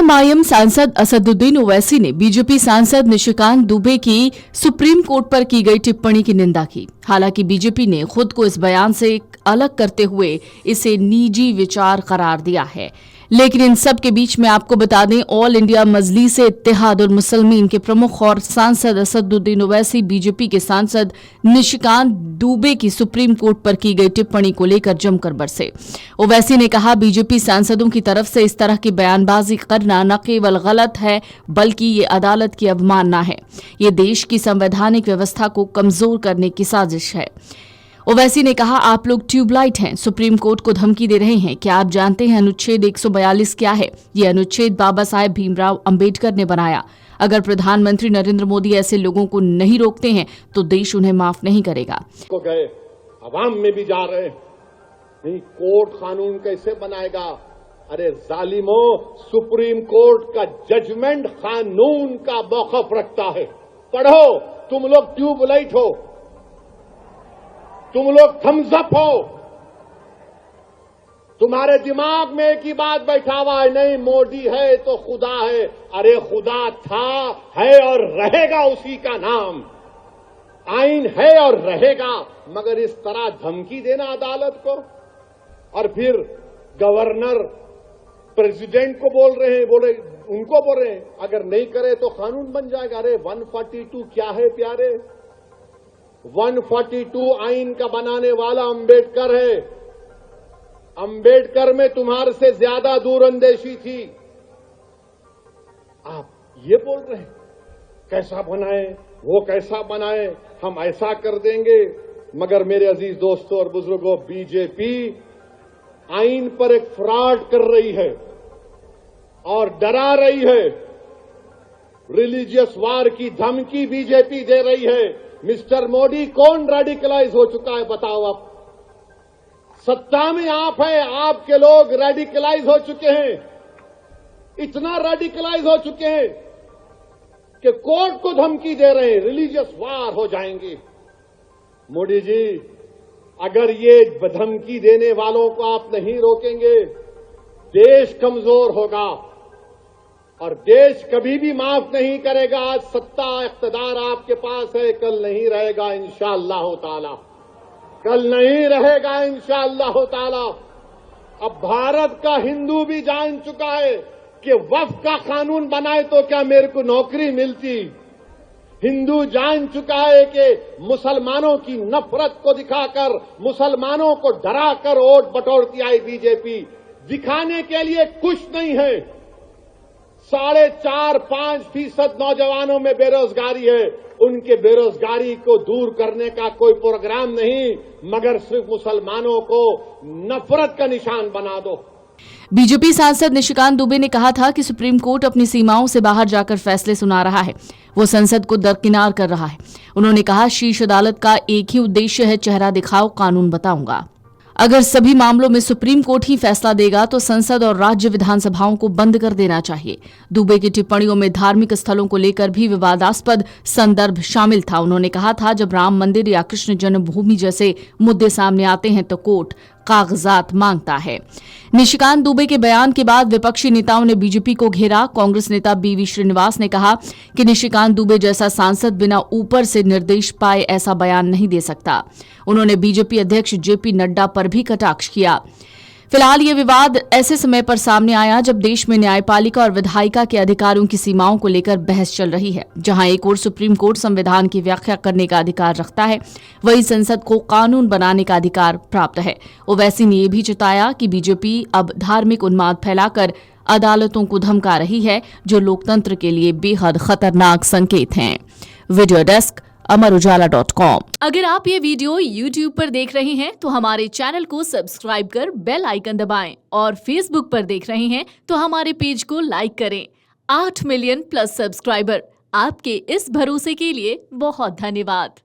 AIMIM सांसद असदुद्दीन ओवैसी ने BJP सांसद निशिकांत दुबे की सुप्रीम कोर्ट पर की गई टिप्पणी की निंदा की। हालांकि बीजेपी ने खुद को इस बयान से अलग करते हुए इसे निजी विचार करार दिया है। लेकिन इन सब के बीच में आपको बता दें, ऑल इंडिया मजलिस-ए इत्तेहादुल मुसलमीन के प्रमुख और सांसद असदुद्दीन ओवैसी बीजेपी के सांसद निशिकांत दुबे की सुप्रीम कोर्ट पर की गई टिप्पणी को लेकर जमकर बरसे। ओवैसी ने कहा, बीजेपी सांसदों की तरफ से इस तरह की बयानबाजी करना न केवल गलत है बल्कि ये अदालत की अवमानना है। ये देश की संवैधानिक व्यवस्था को कमजोर करने की साजिश है। ओवैसी ने कहा, आप लोग ट्यूबलाइट हैं, सुप्रीम कोर्ट को धमकी दे रहे हैं। क्या आप जानते हैं अनुच्छेद 142 क्या है? ये अनुच्छेद बाबा साहेब भीमराव अंबेडकर ने बनाया। अगर प्रधानमंत्री नरेंद्र मोदी ऐसे लोगों को नहीं रोकते हैं तो देश उन्हें माफ नहीं करेगा। को गए अवाम में भी जा रहे नहीं, कोर्ट कानून कैसे बनाएगा? अरे जालिमों, सुप्रीम कोर्ट का जजमेंट कानून का मौकफ रखता है। पढ़ो, तुम लोग ट्यूबलाइट हो, तुम लोग थम्स अप हो। तुम्हारे दिमाग में एक ही बात बैठा हुआ है, नहीं मोदी है तो खुदा है। अरे खुदा था, है और रहेगा उसी का नाम। आइन है और रहेगा, मगर इस तरह धमकी देना अदालत को। और फिर गवर्नर प्रेसिडेंट को बोल रहे हैं, उनको बोल रहे हैं अगर नहीं करे तो कानून बन जाएगा। अरे 142 क्या है प्यारे? 142 आइन का बनाने वाला अंबेडकर है। अंबेडकर में तुम्हारे से ज्यादा दूरअंदेशी थी। आप ये बोल रहे हैं कैसा बनाए, वो कैसा बनाए, हम ऐसा कर देंगे। मगर मेरे अजीज दोस्तों और बुजुर्गों, बीजेपी आइन पर एक फ्रॉड कर रही है और डरा रही है। रिलीजियस वार की धमकी बीजेपी दे रही है। मिस्टर मोदी, कौन रेडिकलाइज हो चुका है बताओ आप? सत्ता में आप हैं, आपके लोग रेडिकलाइज हो चुके हैं। इतना रेडिकलाइज हो चुके हैं कि कोर्ट को धमकी दे रहे हैं, रिलीजियस वार हो जाएंगे। मोदी जी, अगर ये धमकी देने वालों को आप नहीं रोकेंगे, देश कमजोर होगा और देश कभी भी माफ नहीं करेगा। आज सत्ता इख्तिदार आपके पास है, कल नहीं रहेगा इंशाअल्लाह ताला, कल नहीं रहेगा इंशाअल्लाह ताला। अब भारत का हिंदू भी जान चुका है कि वक्फ का कानून बनाए तो क्या मेरे को नौकरी मिलती। हिंदू जान चुका है कि मुसलमानों की नफरत को दिखाकर, मुसलमानों को डराकर वोट बटोरती आई बीजेपी। दिखाने के लिए कुछ नहीं है। 4.5-5% नौजवानों में बेरोजगारी है। उनके बेरोजगारी को दूर करने का कोई प्रोग्राम नहीं, मगर सिर्फ मुसलमानों को नफरत का निशान बना दो। बीजेपी सांसद निशिकांत दुबे ने कहा था कि सुप्रीम कोर्ट अपनी सीमाओं से बाहर जाकर फैसले सुना रहा है, वो संसद को दरकिनार कर रहा है। उन्होंने कहा, शीर्ष अदालत का एक ही उद्देश्य है, चेहरा दिखाओ, कानून बताऊंगा। अगर सभी मामलों में सुप्रीम कोर्ट ही फैसला देगा तो संसद और राज्य विधानसभाओं को बंद कर देना चाहिए। दुबे की टिप्पणियों में धार्मिक स्थलों को लेकर भी विवादास्पद संदर्भ शामिल था। उन्होंने कहा था, जब राम मंदिर या कृष्ण जन्मभूमि जैसे मुद्दे सामने आते हैं तो कोर्ट कागजात मांगता है। निशिकांत दुबे के बयान के बाद विपक्षी नेताओं ने बीजेपी को घेरा। कांग्रेस नेता बीवी श्रीनिवास ने कहा कि निशिकांत दुबे जैसा सांसद बिना ऊपर से निर्देश पाए ऐसा बयान नहीं दे सकता। उन्होंने बीजेपी अध्यक्ष जेपी नड्डा पर भी कटाक्ष किया। फिलहाल ये विवाद ऐसे समय पर सामने आया जब देश में न्यायपालिका और विधायिका के अधिकारों की सीमाओं को लेकर बहस चल रही है। जहां एक ओर सुप्रीम कोर्ट संविधान की व्याख्या करने का अधिकार रखता है, वहीं संसद को कानून बनाने का अधिकार प्राप्त है। ओवैसी ने यह भी जताया कि बीजेपी अब धार्मिक उन्माद फैलाकर अदालतों को धमका रही है, जो लोकतंत्र के लिए बेहद खतरनाक संकेत हैं। वीडियो डेस्क अमरउजाला.com। अगर आप ये वीडियो YouTube पर देख रहे हैं तो हमारे चैनल को सब्सक्राइब कर बेल आइकन दबाएं और Facebook पर देख रहे हैं तो हमारे पेज को लाइक करें। 8 मिलियन प्लस सब्सक्राइबर, आपके इस भरोसे के लिए बहुत धन्यवाद।